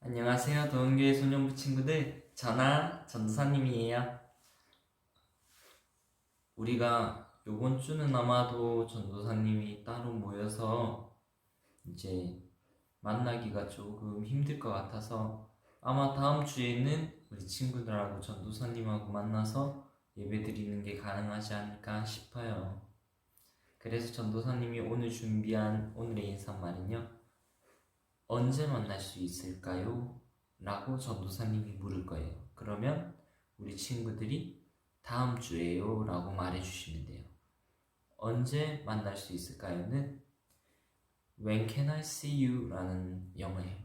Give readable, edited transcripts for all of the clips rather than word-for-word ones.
안녕하세요. 도원교회 소년부 친구들. 전도사님이에요. 우리가 요번 주는 아마도 전도사님이 따로 모여서 이제 만나기가 조금 힘들 것 같아서 아마 다음 주에는 우리 친구들하고 전도사님하고 만나서 예배 드리는 게 가능하지 않을까 싶어요. 그래서 전도사님이 오늘 준비한 오늘의 인사말은요. 언제 만날 수 있을까요? 라고 전도사님이 물을 거예요. 그러면 우리 친구들이 다음 주에요 라고 말해주시면 돼요. 언제 만날 수 있을까요?는 When can I see you? 라는 영어예요.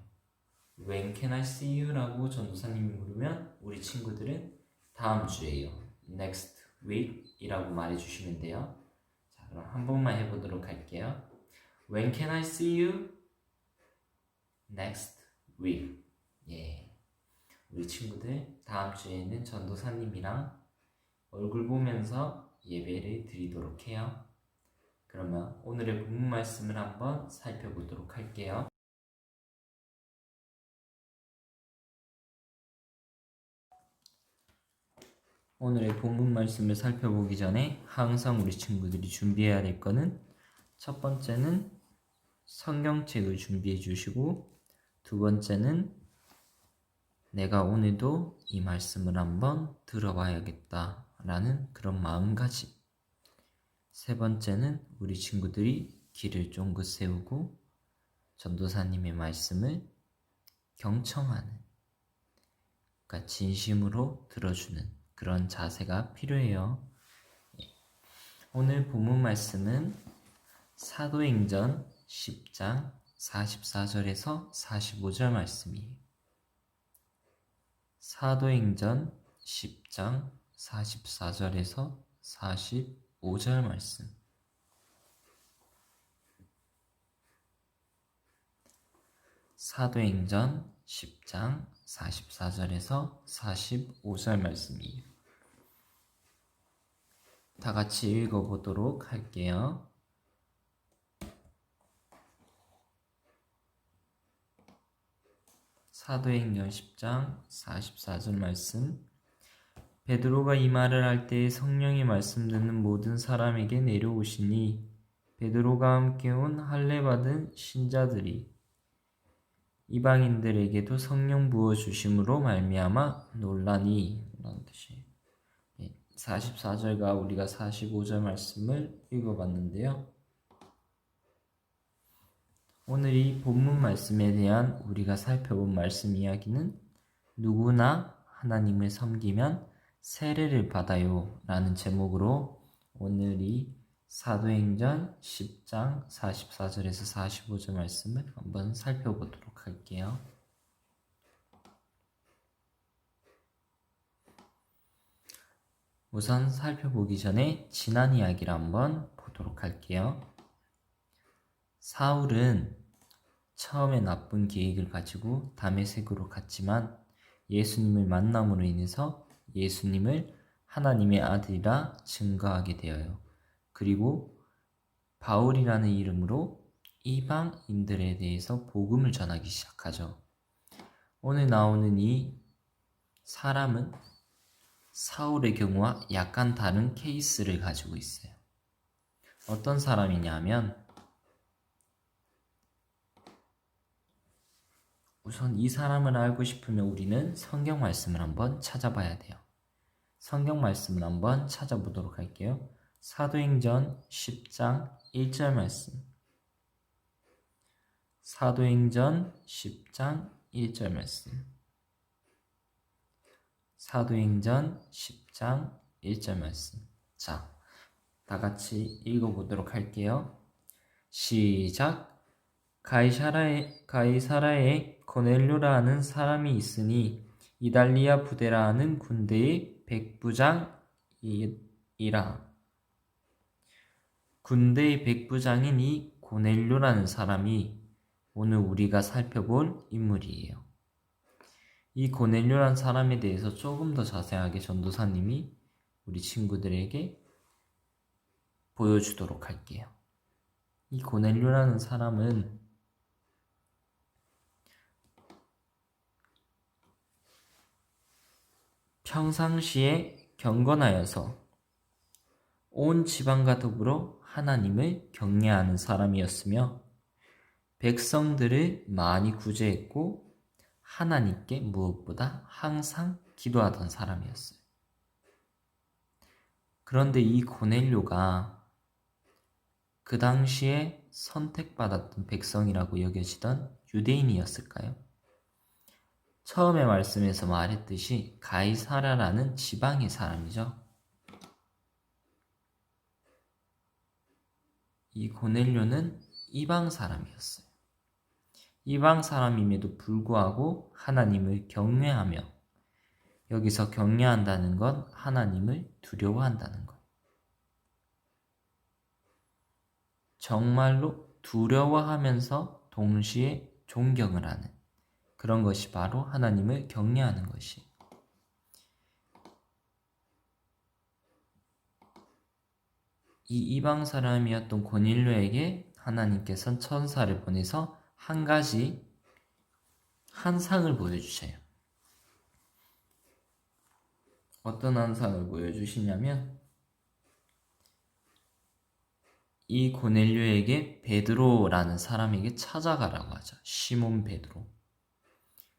When can I see you? 라고 전도사님이 물으면 우리 친구들은 다음 주에요. Next week 이라고 말해주시면 돼요. 자, 그럼 한 번만 해보도록 할게요. When can I see you? Next week. 예. 우리 친구들 다음 주에는 전도사님이랑 얼굴 보면서 예배를 드리도록 해요. 그러면 오늘의 본문 말씀을 한번 살펴보도록 할게요. 오늘의 본문 말씀을 살펴보기 전에 항상 우리 친구들이 준비해야 될 거는 첫 번째는 성경책을 준비해 주시고 두 번째는 내가 오늘도 이 말씀을 한번 들어봐야겠다 라는 그런 마음가짐. 세 번째는 우리 친구들이 길을 쫑긋 세우고 전도사님의 말씀을 경청하는, 그러니까 진심으로 들어주는 그런 자세가 필요해요. 오늘 본문 말씀은 사도행전 10장 44절에서 45절 말씀이에요. 사도행전 10장 44절에서 45절 말씀. 사도행전 10장 44절에서 45절 말씀이에요. 다 같이 읽어보도록 할게요. 사도행전 10장 44절 말씀. 베드로가 이 말을 할 때에 성령이 말씀 듣는 모든 사람에게 내려오시니 베드로가 함께 온 할례 받은 신자들이 이방인들에게도 성령 부어 주심으로 말미암아 놀라니 라는 뜻이에요. 44절과 우리가 45절 말씀을 읽어봤는데요. 오늘 이 본문 말씀에 대한 우리가 살펴본 말씀 이야기는 누구나 하나님을 섬기면 세례를 받아요 라는 제목으로 오늘 이 사도행전 10장 44절에서 45절 말씀을 한번 살펴보도록 할게요. 우선 살펴보기 전에 지난 이야기를 한번 보도록 할게요. 사울은 처음에 나쁜 계획을 가지고 다메섹으로 갔지만 예수님을 만남으로 인해서 예수님을 하나님의 아들이라 증거하게 되어요. 그리고 바울이라는 이름으로 이방인들에 대해서 복음을 전하기 시작하죠. 오늘 나오는 이 사람은 사울의 경우와 약간 다른 케이스를 가지고 있어요. 어떤 사람이냐면 우선 이 사람을 알고 싶으면 우리는 성경 말씀을 한번 찾아봐야 돼요. 성경 말씀을 한번 찾아보도록 할게요. 사도행전 10장 1절 말씀. 사도행전 10장 1절 말씀. 사도행전 10장 1절 말씀. 자, 다 같이 읽어보도록 할게요. 시작. 가이사라에 고넬료라 하는 사람이 있으니 이달리아 부대라 하는 군대의 백부장이라. 군대의 백부장인 이 고넬료라는 사람이 오늘 우리가 살펴볼 인물이에요. 이 고넬료라는 사람에 대해서 조금 더 자세하게 전도사님이 우리 친구들에게 보여주도록 할게요. 이 고넬료라는 사람은 평상시에 경건하여서 온 지방과 더불어 하나님을 경외하는 사람이었으며 백성들을 많이 구제했고 하나님께 무엇보다 항상 기도하던 사람이었어요. 그런데 이 고넬료가 그 당시에 선택받았던 백성이라고 여겨지던 유대인이었을까요? 처음에 말씀에서 말했듯이 가이사랴라는 지방의 사람이죠. 이 고넬료는 이방 사람이었어요. 이방 사람임에도 불구하고 하나님을 경외하며, 여기서 경외한다는 건 하나님을 두려워한다는 거예요. 정말로 두려워하면서 동시에 존경을 하는 그런 것이 바로 하나님을 경외하는 것이. 이 이방 사람이었던 고넬료에게 하나님께서는 천사를 보내서 한 가지 한상을 보여주세요. 어떤 한상을 보여주시냐면 이 고넬료에게 베드로라는 사람에게 찾아가라고 하죠. 시몬 베드로.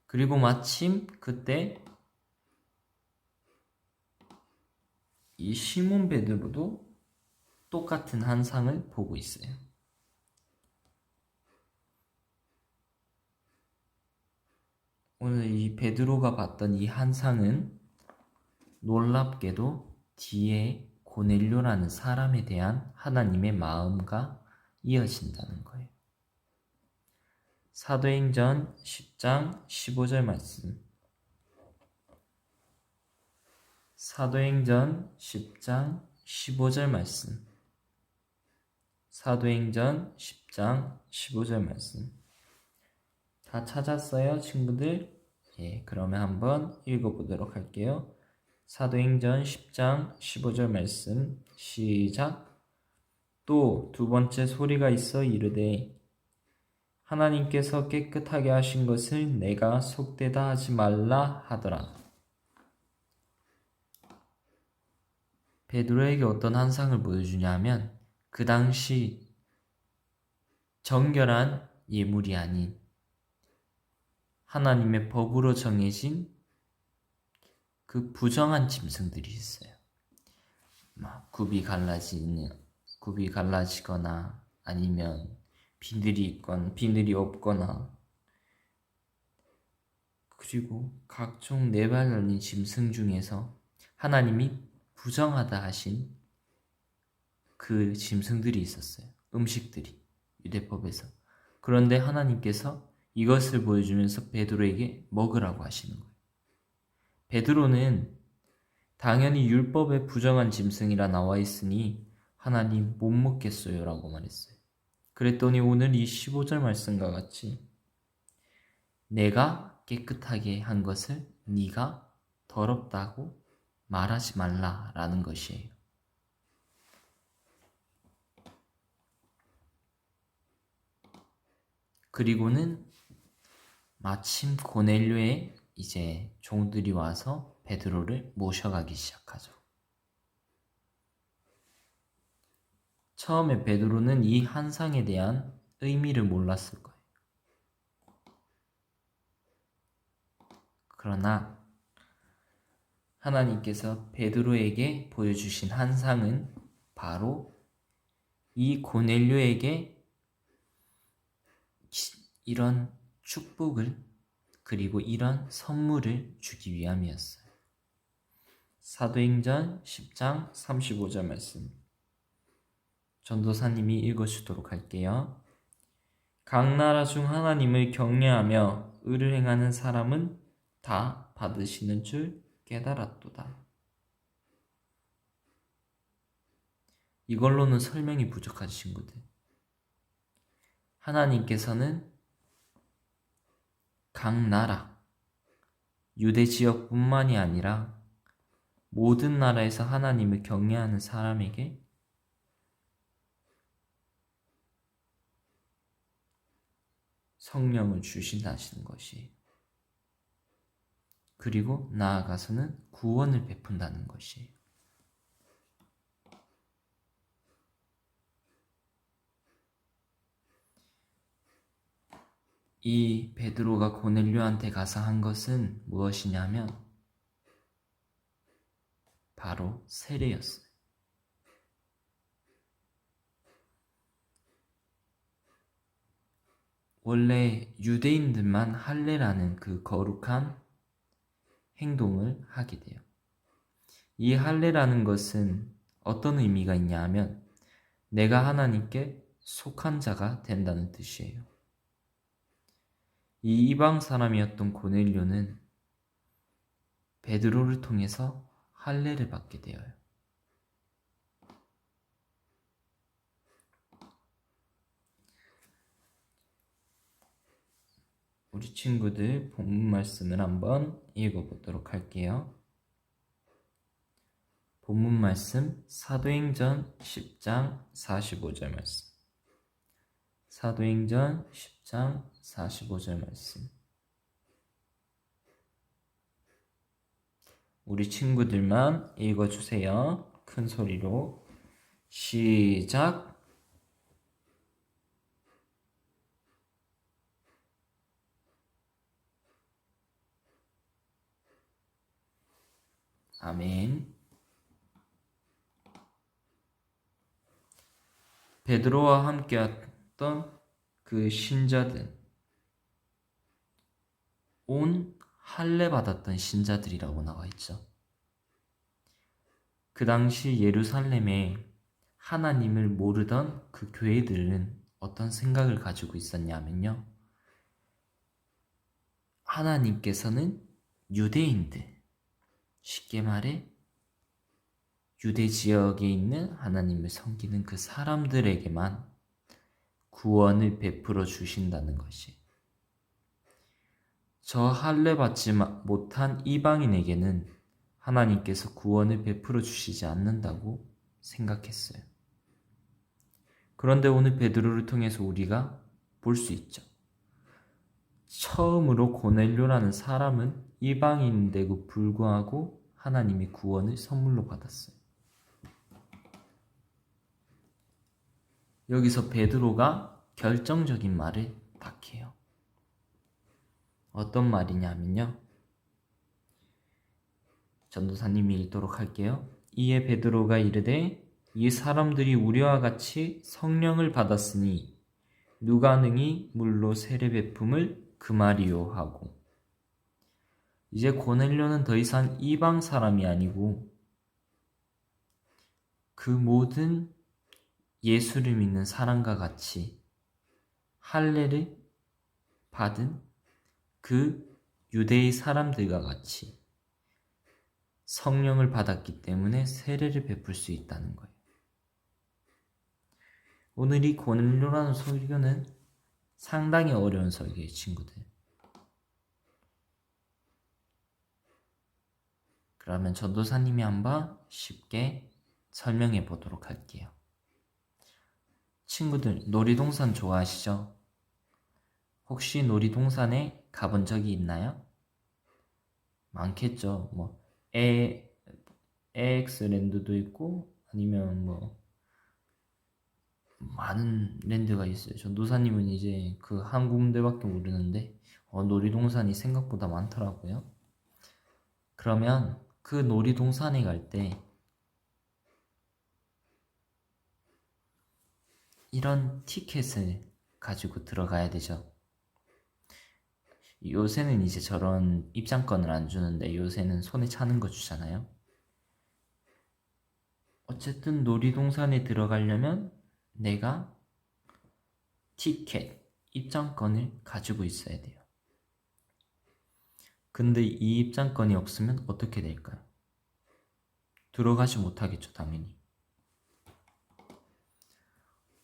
그리고 마침 그때 이 시몬 베드로도 똑같은 한상을 보고 있어요. 오늘 이 베드로가 봤던 이 한상은 놀랍게도 뒤에 고넬료라는 사람에 대한 하나님의 마음과 이어진다는 거예요. 사도행전 10장 15절 말씀. 사도행전 10장 15절 말씀. 사도행전 10장 15절 말씀. 다 찾았어요, 친구들? 예, 그러면 한번 읽어보도록 할게요. 사도행전 10장 15절 말씀 시작. 또 두 번째 소리가 있어 이르되 하나님께서 깨끗하게 하신 것을 내가 속되다 하지 말라 하더라. 베드로에게 어떤 한상을 보여주냐면 그 당시 정결한 예물이 아닌 하나님의 법으로 정해진 그 부정한 짐승들이 있어요. 막 굽이 갈라지거나 아니면 비늘이 없거나, 그리고 각종 네 발 달린 짐승 중에서 하나님이 부정하다 하신 그 짐승들이 있었어요. 음식들이 유대법에서. 그런데 하나님께서 이것을 보여주면서 베드로에게 먹으라고 하시는 거예요. 베드로는 당연히 율법에 부정한 짐승이라 나와 있으니 하나님 못 먹겠어요 라고 말했어요. 그랬더니 오늘 이 15절 말씀과 같이 내가 깨끗하게 한 것을 네가 더럽다고 말하지 말라라는 것이에요. 그리고는 마침 고넬료의 이제 종들이 와서 베드로를 모셔가기 시작하죠. 처음에 베드로는 이 한상에 대한 의미를 몰랐을 거예요. 그러나 하나님께서 베드로에게 보여주신 한상은 바로 이 고넬료에게 이런 축복을 그리고 이런 선물을 주기 위함이었어요. 사도행전 10장 35절 말씀 전도사님이 읽어주도록 할게요. 각 나라 중 하나님을 경외하며 의를 행하는 사람은 다 받으시는 줄 깨달았도다. 이걸로는 설명이 부족한 친구들. 하나님께서는 각 나라, 유대 지역뿐만이 아니라 모든 나라에서 하나님을 경외하는 사람에게 성령을 주신다시는 것이. 그리고 나아가서는 구원을 베푼다는 것이에요. 이 베드로가 고넬료한테 가서 한 것은 무엇이냐면 바로 세례였어요. 원래 유대인들만 할례라는 그 거룩한 행동을 하게 돼요. 이 할례라는 것은 어떤 의미가 있냐 하면 내가 하나님께 속한 자가 된다는 뜻이에요. 이 이방 사람이었던 고넬료는 베드로를 통해서 할례를 받게 되어요. 우리 친구들 본문 말씀을 한번 읽어보도록 할게요. 본문 말씀 사도행전 10장 45절 말씀. 사도행전 10장 45절 말씀. 우리 친구들만 읽어주세요. 큰 소리로. 시작. 아멘. 베드로와 함께했던 그 신자들, 온 할례 받았던 신자들이라고 나와 있죠. 그 당시 예루살렘에 하나님을 모르던 그 교회들은 어떤 생각을 가지고 있었냐면요. 하나님께서는 유대인들, 쉽게 말해 유대 지역에 있는 하나님을 섬기는 그 사람들에게만 구원을 베풀어 주신다는 것이, 저 할례 받지 못한 이방인에게는 하나님께서 구원을 베풀어 주시지 않는다고 생각했어요. 그런데 오늘 베드로를 통해서 우리가 볼 수 있죠. 처음으로 고넬료라는 사람은 이방인인데도 불구하고 하나님의 구원을 선물로 받았어요. 여기서 베드로가 결정적인 말을 딱 해요. 어떤 말이냐면요. 전도사님이 읽도록 할게요. 이에 베드로가 이르되 이 사람들이 우리와 같이 성령을 받았으니 누가 능히 물로 세례 베품을 금하리요 하고. 이제 고넬료는 더 이상 이방 사람이 아니고 그 모든 예수를 믿는 사람과 같이 할례를 받은 그 유대의 사람들과 같이 성령을 받았기 때문에 세례를 베풀 수 있다는 거예요. 오늘 이 고넬료라는 설교는 상당히 어려운 설교예요, 친구들. 그러면 전도사님이 한번 쉽게 설명해 보도록 할게요. 친구들, 놀이동산 좋아하시죠? 혹시 놀이동산에 가본 적이 있나요? 많겠죠. 뭐 에엑스랜드도 있고 아니면 뭐 많은 랜드가 있어요. 전도사님은 이제 그 한 군데밖에 모르는데 놀이동산이 생각보다 많더라고요. 그러면 그 놀이동산에 갈 때 이런 티켓을 가지고 들어가야 되죠. 요새는 이제 저런 입장권을 안 주는데 요새는 손에 차는 거 주잖아요. 어쨌든 놀이동산에 들어가려면 내가 티켓, 입장권을 가지고 있어야 돼요. 근데 이 입장권이 없으면 어떻게 될까요? 들어가지 못하겠죠, 당연히.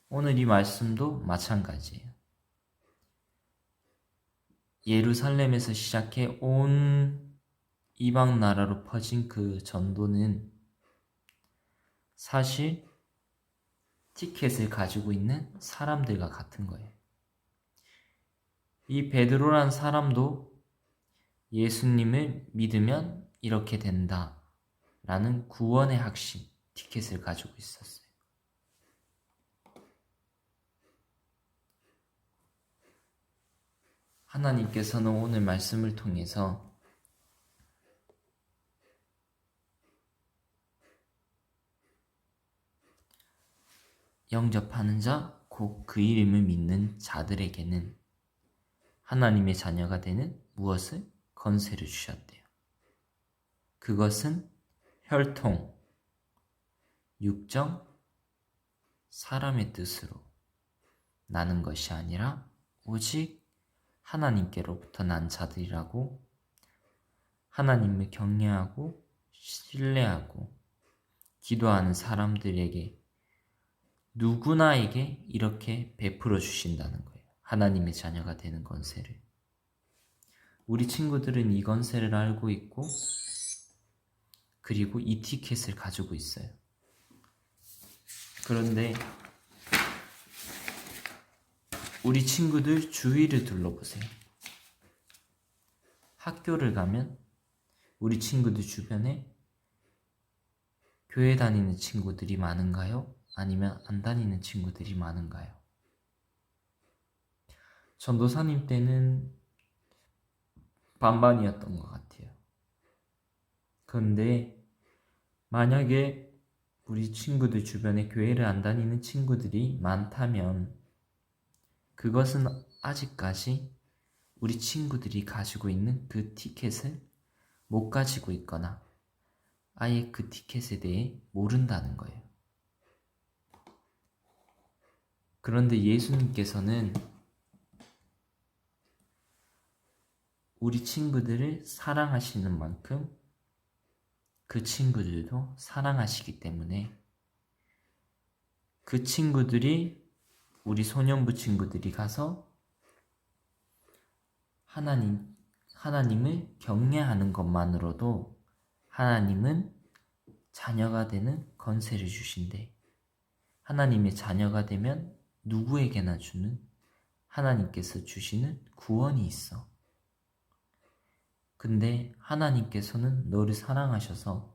오늘 이 말씀도 마찬가지예요. 예루살렘에서 시작해 온 이방 나라로 퍼진 그 전도는 사실 티켓을 가지고 있는 사람들과 같은 거예요. 이 베드로란 사람도 예수님을 믿으면 이렇게 된다 라는 구원의 확신 티켓을 가지고 있었어요. 하나님께서는 오늘 말씀을 통해서 영접하는 자, 곧 그 이름을 믿는 자들에게는 하나님의 자녀가 되는 무엇을? 권세를 주셨대요. 그것은 혈통, 육정, 사람의 뜻으로 나는 것이 아니라 오직 하나님께로부터 난 자들이라고, 하나님을 경외하고 신뢰하고 기도하는 사람들에게 누구나에게 이렇게 베풀어 주신다는 거예요. 하나님의 자녀가 되는 권세를. 우리 친구들은 이 권세를 알고 있고 그리고 이 티켓을 가지고 있어요. 그런데 우리 친구들 주위를 둘러보세요. 학교를 가면 우리 친구들 주변에 교회 다니는 친구들이 많은가요? 아니면 안 다니는 친구들이 많은가요? 전도사님 때는 반반이었던 것 같아요. 그런데 만약에 우리 친구들 주변에 교회를 안 다니는 친구들이 많다면 그것은 아직까지 우리 친구들이 가지고 있는 그 티켓을 못 가지고 있거나 아예 그 티켓에 대해 모른다는 거예요. 그런데 예수님께서는 우리 친구들을 사랑하시는 만큼 그 친구들도 사랑하시기 때문에 그 친구들이, 우리 소년부 친구들이 가서 하나님을 경외하는 것만으로도 하나님은 자녀가 되는 권세를 주신대. 하나님의 자녀가 되면 누구에게나 주는, 하나님께서 주시는 구원이 있어. 근데 하나님께서는 너를 사랑하셔서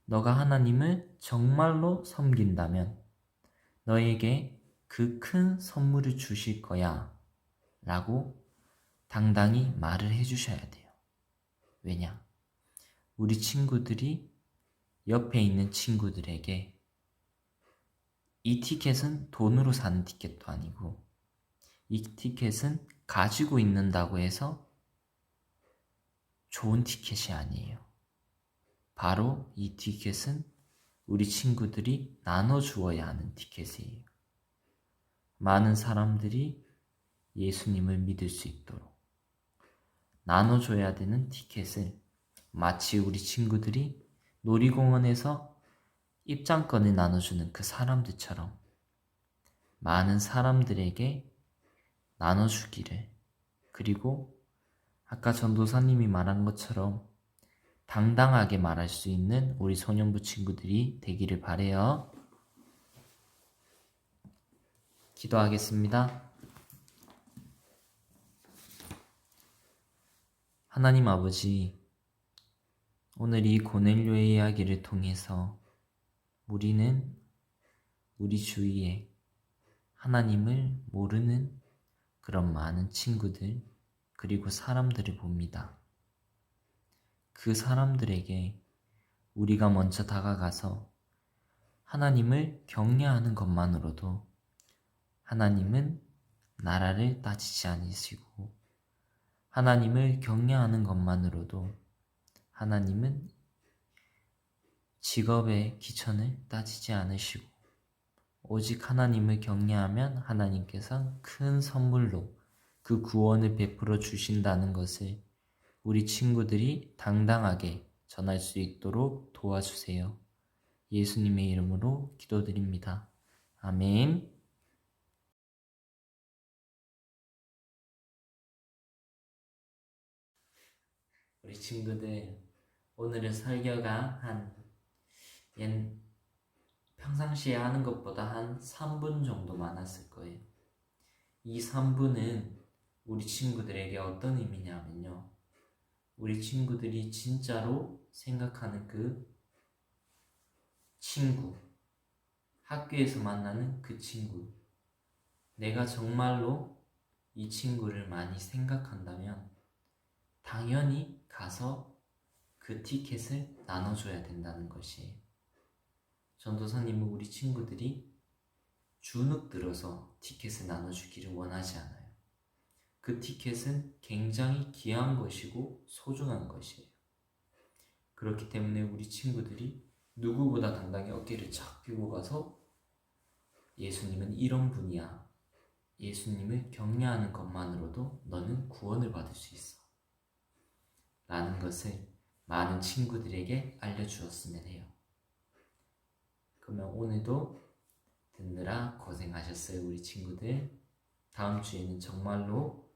너가 하나님을 정말로 섬긴다면 너에게 그 큰 선물을 주실 거야 라고 당당히 말을 해주셔야 돼요. 왜냐? 우리 친구들이 옆에 있는 친구들에게 이 티켓은 돈으로 사는 티켓도 아니고 이 티켓은 가지고 있는다고 해서 좋은 티켓이 아니에요. 바로 이 티켓은 우리 친구들이 나눠주어야 하는 티켓이에요. 많은 사람들이 예수님을 믿을 수 있도록 나눠줘야 되는 티켓을 마치 우리 친구들이 놀이공원에서 입장권을 나눠주는 그 사람들처럼 많은 사람들에게 나눠주기를, 그리고 아까 전도사님이 말한 것처럼 당당하게 말할 수 있는 우리 소년부 친구들이 되기를 바라요. 기도하겠습니다. 하나님 아버지, 오늘 이 고넬료의 이야기를 통해서 우리는 우리 주위에 하나님을 모르는 그런 많은 친구들 그리고 사람들을 봅니다. 그 사람들에게 우리가 먼저 다가가서 하나님을 경외하는 것만으로도 하나님은 나라를 따지지 않으시고, 하나님을 경외하는 것만으로도 하나님은 직업의 기천을 따지지 않으시고, 오직 하나님을 경외하면 하나님께서 큰 선물로 그 구원을 베풀어 주신다는 것을 우리 친구들이 당당하게 전할 수 있도록 도와주세요. 예수님의 이름으로 기도드립니다. 아멘. 우리 친구들, 오늘의 설교가 평상시에 하는 것보다 한 3분 정도 많았을 거예요. 이 3분은 우리 친구들에게 어떤 의미냐면요, 우리 친구들이 진짜로 생각하는 그 친구, 학교에서 만나는 그 친구, 내가 정말로 이 친구를 많이 생각한다면 당연히 가서 그 티켓을 나눠줘야 된다는 것이에요. 전도사님은 우리 친구들이 주눅 들어서 티켓을 나눠주기를 원하지 않아요. 그 티켓은 굉장히 귀한 것이고 소중한 것이에요. 그렇기 때문에 우리 친구들이 누구보다 당당히 어깨를 착 펴고 가서 예수님은 이런 분이야. 예수님을 격려하는 것만으로도 너는 구원을 받을 수 있어. 라는 것을 많은 친구들에게 알려주었으면 해요. 그러면 오늘도 듣느라 고생하셨어요, 우리 친구들. 다음 주에는 정말로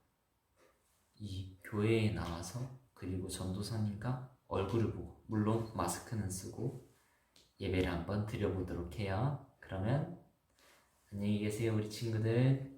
이 교회에 나와서 그리고 전도사님과 얼굴을 보고, 물론 마스크는 쓰고 예배를 한번 드려보도록 해요. 그러면 안녕히 계세요, 우리 친구들.